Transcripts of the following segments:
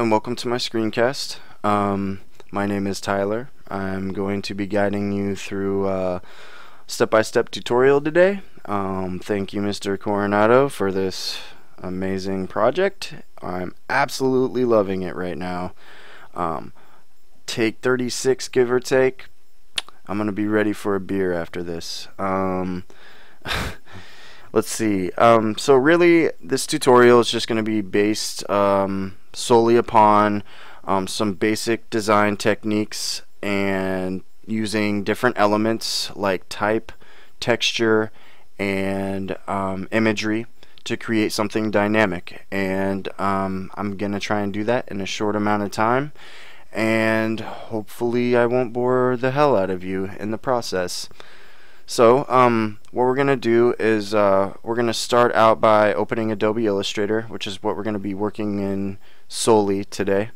and welcome to my screencast. My name is Tyler. I'm going to be guiding you through a step-by-step tutorial today. Thank you, Mr. Coronado, for this amazing project. I'm absolutely loving it right now. Take 36, give or take. I'm going to be ready for a beer after this. Let's see. So really, this tutorial is just going to be based solely upon some basic design techniques and using different elements like type, texture, and imagery to create something dynamic. And I'm going to try and do that in a short amount of time. And hopefully I won't bore the hell out of you in the process. So what we're going to do is we're going to start out by opening Adobe Illustrator, which is what we're going to be working in solely today.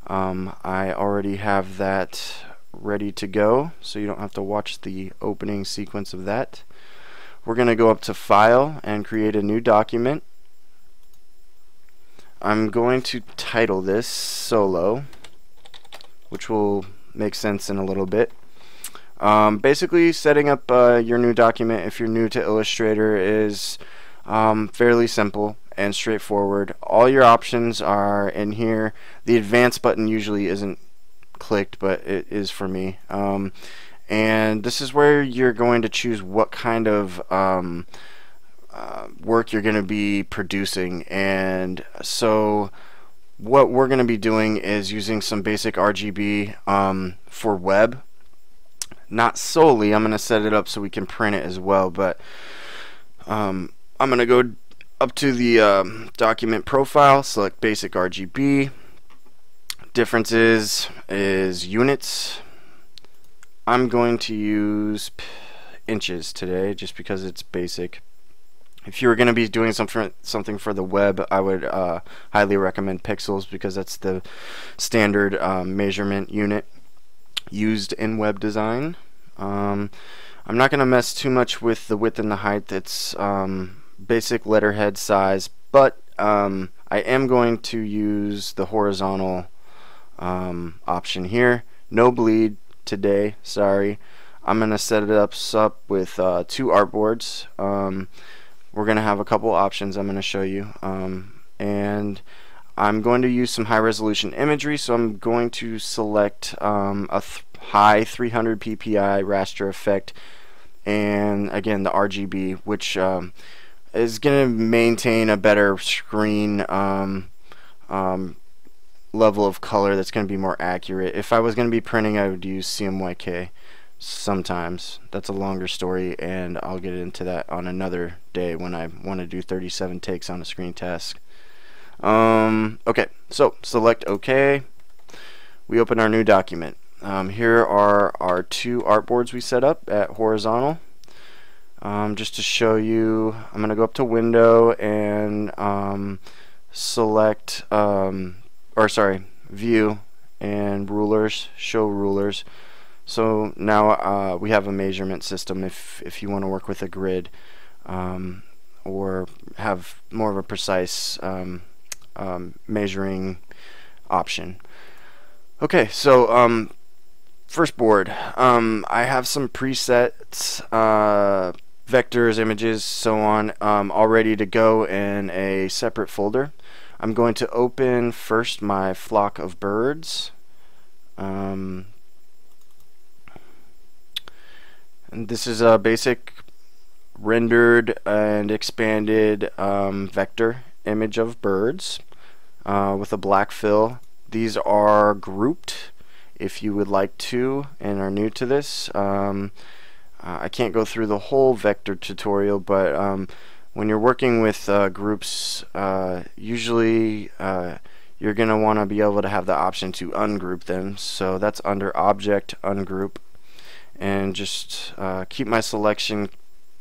I already have that ready to go, so you don't have to watch the opening sequence of that. We're going to go up to File and create a new document. I'm going to title this Solo, which will make sense in a little bit. Basically, setting up your new document, if you're new to Illustrator, is fairly simple and straightforward. All your options are in here. The advanced button usually isn't clicked, but it is for me. And this is where you're going to choose what kind of work you're going to be producing. And so what we're going to be doing is using some basic RGB for web. Not solely, I'm going to set it up so we can print it as well, but I'm going to go up to the document profile, select basic RGB. Differences is units. I'm going to use inches today just because it's basic. If you were going to be doing something for the web, I would highly recommend pixels because that's the standard measurement unit used in web design. I'm not going to mess too much with the width and the height. It's basic letterhead size, but I am going to use the horizontal option here. No bleed today, sorry. I'm going to set it up with two artboards. We're going to have a couple options I'm going to show you, and I'm going to use some high resolution imagery, so I'm going to select a high 300 ppi raster effect, and again the RGB, which is going to maintain a better screen level of color that's going to be more accurate. If I was going to be printing, I would use CMYK sometimes. That's a longer story, and I'll get into that on another day when I want to do 37 takes on a screen task. Okay, so select OK. We open our new document. Here are our two artboards we set up at horizontal. Just to show you, I'm going to go up to Window and select, View and Rulers, Show Rulers. So now we have a measurement system if you want to work with a grid or have more of a precise measuring option. Okay, so first board, I have some presets, vectors, images, so on, all ready to go in a separate folder. I'm going to open first my flock of birds, and this is a basic rendered and expanded vector image of birds with a black fill. These are grouped if you would like to and are new to this. I can't go through the whole vector tutorial, but when you're working with groups, usually you're going to want to be able to have the option to ungroup them. So that's under Object, Ungroup, and just keep my selection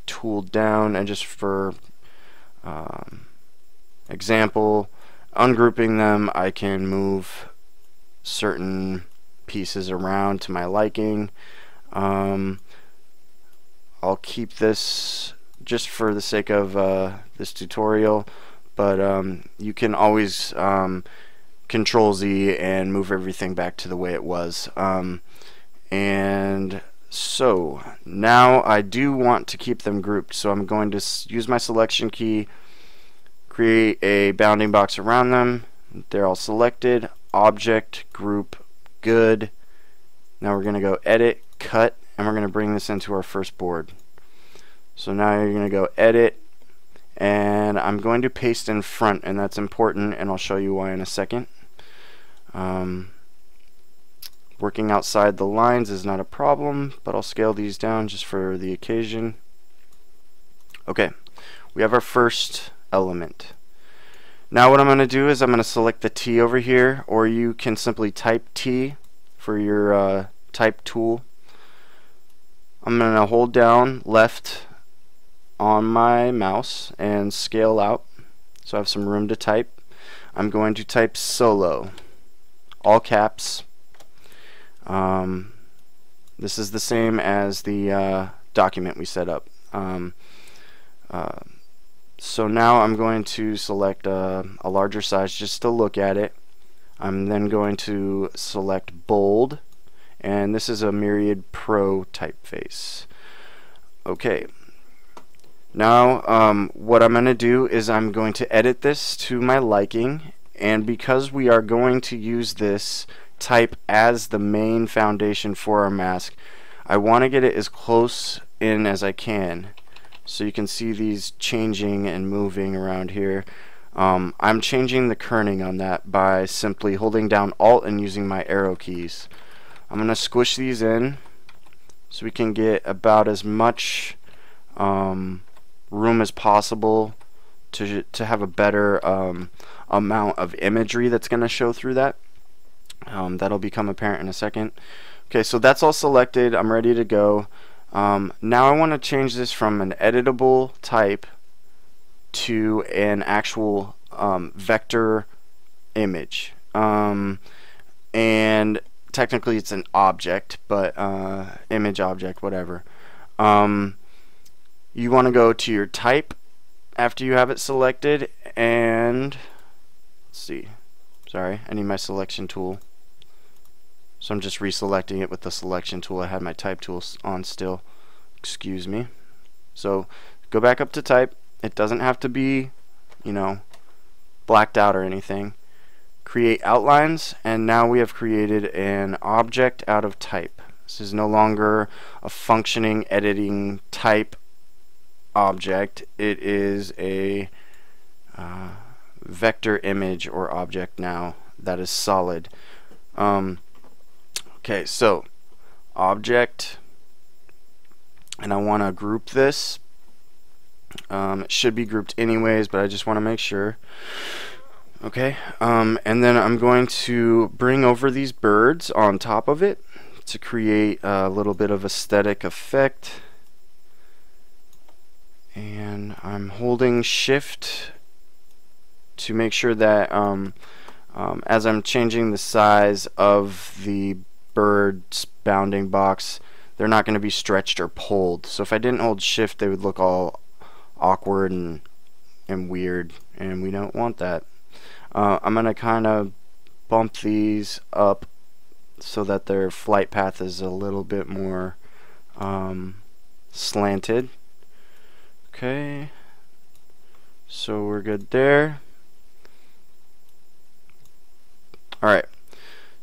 tool down, and just for example, ungrouping them, I can move certain pieces around to my liking. I'll keep this just for the sake of this tutorial, but you can always Control Z and move everything back to the way it was. And so now I do want to keep them grouped, so I'm going to use my selection key, create a bounding box around them. They're all selected. Object, group, good. Now we're going to go edit, cut, and we're going to bring this into our first board. So now you're going to go edit, and I'm going to paste in front, and that's important, and I'll show you why in a second. Working outside the lines is not a problem, but I'll scale these down just for the occasion. Okay, we have our first element. Now what I'm going to do is I'm going to select the T over here, or you can simply type T for your type tool. I'm going to hold down left on my mouse and scale out so I have some room to type. I'm going to type solo, all caps. This is the same as the document we set up. So now I'm going to select a larger size just to look at it. I'm then going to select bold, and this is a Myriad Pro typeface. Okay. Now what I'm going to do is I'm going to edit this to my liking, and because we are going to use this type as the main foundation for our mask, I want to get it as close in as I can, so you can see these changing and moving around here. I'm changing the kerning on that by simply holding down Alt and using my arrow keys. I'm going to squish these in so we can get about as much room as possible to have a better amount of imagery that's going to show through that. That'll become apparent in a second. Okay, so that's all selected. I'm ready to go. Now I want to change this from an editable type to an actual vector image. And technically it's an object, but image object, whatever. You want to go to your type after you have it selected, and let's see. Sorry, I need my selection tool. So I'm just reselecting it with the selection tool. I had my type tool on still. Excuse me. So go back up to type. It doesn't have to be, you know, blacked out or anything. Create outlines, and now we have created an object out of type. This is no longer a functioning editing type object. It is a vector image or object now that is solid. Okay, so object, and I want to group this. It should be grouped anyways, but I just want to make sure. Okay, and then I'm going to bring over these birds on top of it to create a little bit of aesthetic effect. And I'm holding shift to make sure that as I'm changing the size of the bird's bounding box, they're not going to be stretched or pulled. So if I didn't hold shift, they would look all awkward and weird, and we don't want that. I'm going to kind of bump these up so that their flight path is a little bit more slanted. Okay, so we're good there. Alright,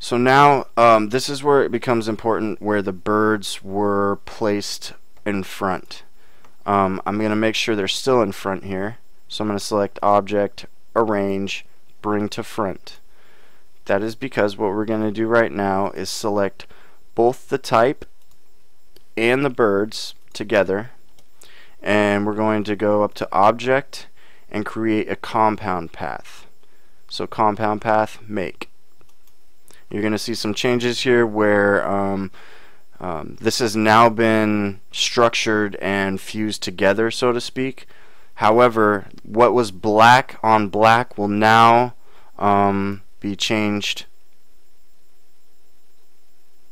so now this is where it becomes important, where the birds were placed in front. I'm going to make sure they're still in front here, so I'm going to select Object, Arrange, Bring to Front. That is because what we're going to do right now is select both the type and the birds together, and we're going to go up to Object and create a compound path. So compound path, make. You're going to see some changes here where this has now been structured and fused together, so to speak. However, what was black on black will now be changed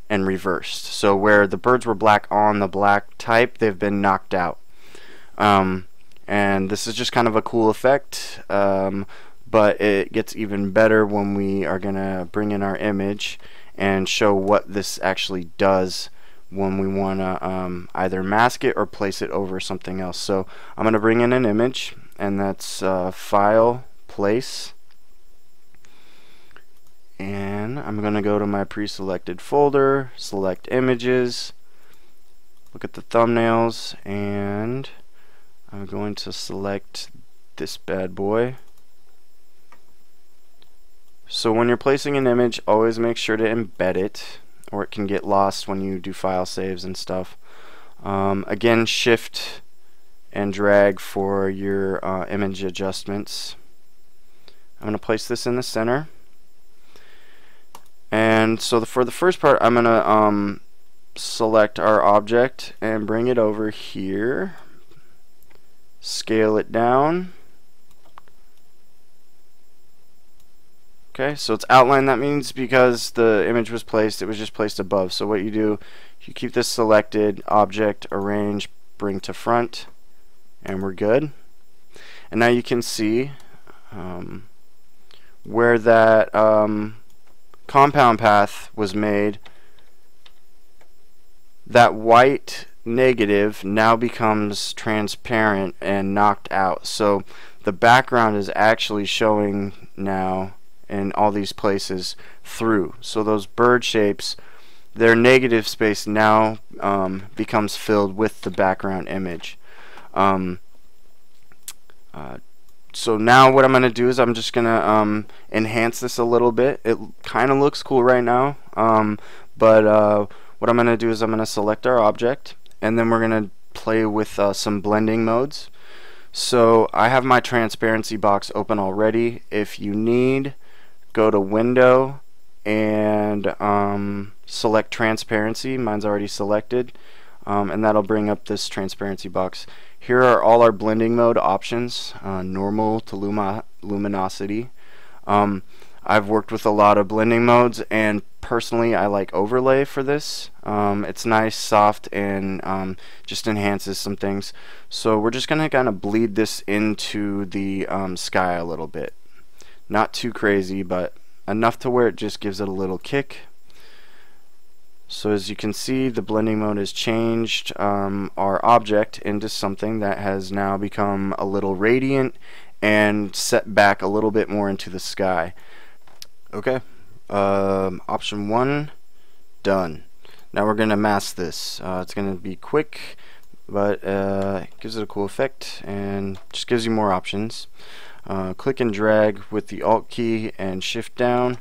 and reversed. So where the birds were black on the black type, they've been knocked out. And this is just kind of a cool effect. but it gets even better when we are going to bring in our image and show what this actually does when we want to either mask it or place it over something else. So I'm going to bring in an image, and that's File, Place, and I'm going to go to my pre-selected folder, select images, look at the thumbnails, and I'm going to select this bad boy. So when you're placing an image, always make sure to embed it, or it can get lost when you do file saves and stuff. Again, shift and drag for your image adjustments. I'm going to place this in the center. And so for the first part, I'm going to select our object and bring it over here. Scale it down. Okay, so it's outlined. That means because the image was placed, it was just placed above. So what you do, you keep this selected, object, arrange, bring to front, and we're good. And now you can see where that compound path was made. That white negative now becomes transparent and knocked out. So the background is actually showing now in all these places through. So those bird shapes, their negative space now becomes filled with the background image. So now what I'm going to do is I'm just going to enhance this a little bit. It kind of looks cool right now, but what I'm going to do is I'm going to select our object, and then we're going to play with some blending modes. So I have my transparency box open already. If you need, go to Window and select Transparency. Mine's already selected, and that'll bring up this transparency box. Here are all our blending mode options, normal to luminosity. I've worked with a lot of blending modes, and personally I like overlay for this. It's nice, soft, and just enhances some things. So we're just going to kind of bleed this into the sky a little bit. Not too crazy, but enough to where it just gives it a little kick. So as you can see, the blending mode has changed our object into something that has now become a little radiant and set back a little bit more into the sky. Okay, option 1 done. Now we're going to mask this. It's going to be quick, but it gives it a cool effect and just gives you more options. Click and drag with the Alt key and shift down.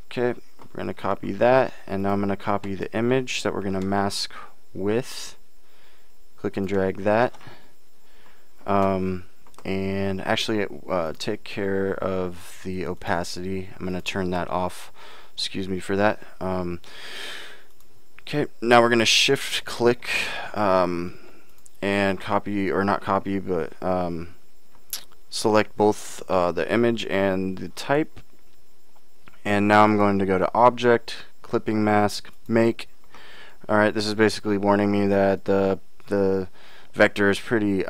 Okay, we're going to copy that, and now I'm going to copy the image that we're going to mask with. Click and drag that. And actually take care of the opacity. I'm going to turn that off. Excuse me for that. Okay, now we're going to shift click and copy, or not copy, but select both the image and the type. And now I'm going to go to Object, Clipping Mask, Make. Alright, this is basically warning me that the vector is pretty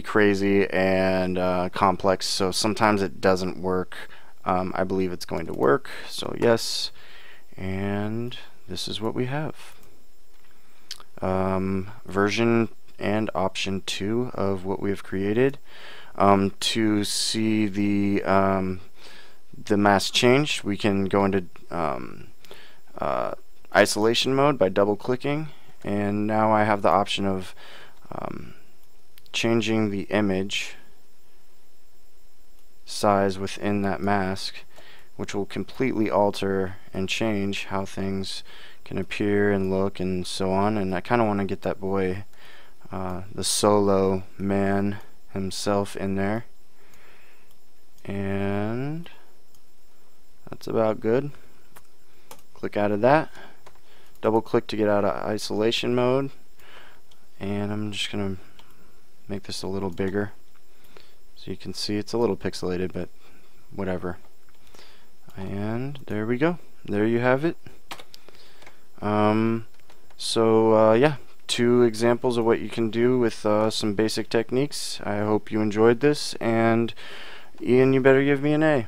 crazy and complex, so sometimes it doesn't work. I believe it's going to work, so yes, and this is what we have. Version and option 2 of what we have created. To see the mask change, we can go into isolation mode by double clicking, and now I have the option of changing the image size within that mask, which will completely alter and change how things can appear and look and so on. And I kind of want to get that boy, the solo man himself, in there, and that's about good. Click out of that, double click to get out of isolation mode, and I'm just gonna make this a little bigger so you can see it's a little pixelated, but whatever. And there we go, there you have it. Yeah, 2 examples of what you can do with some basic techniques. I hope you enjoyed this, and Ian, you better give me an A.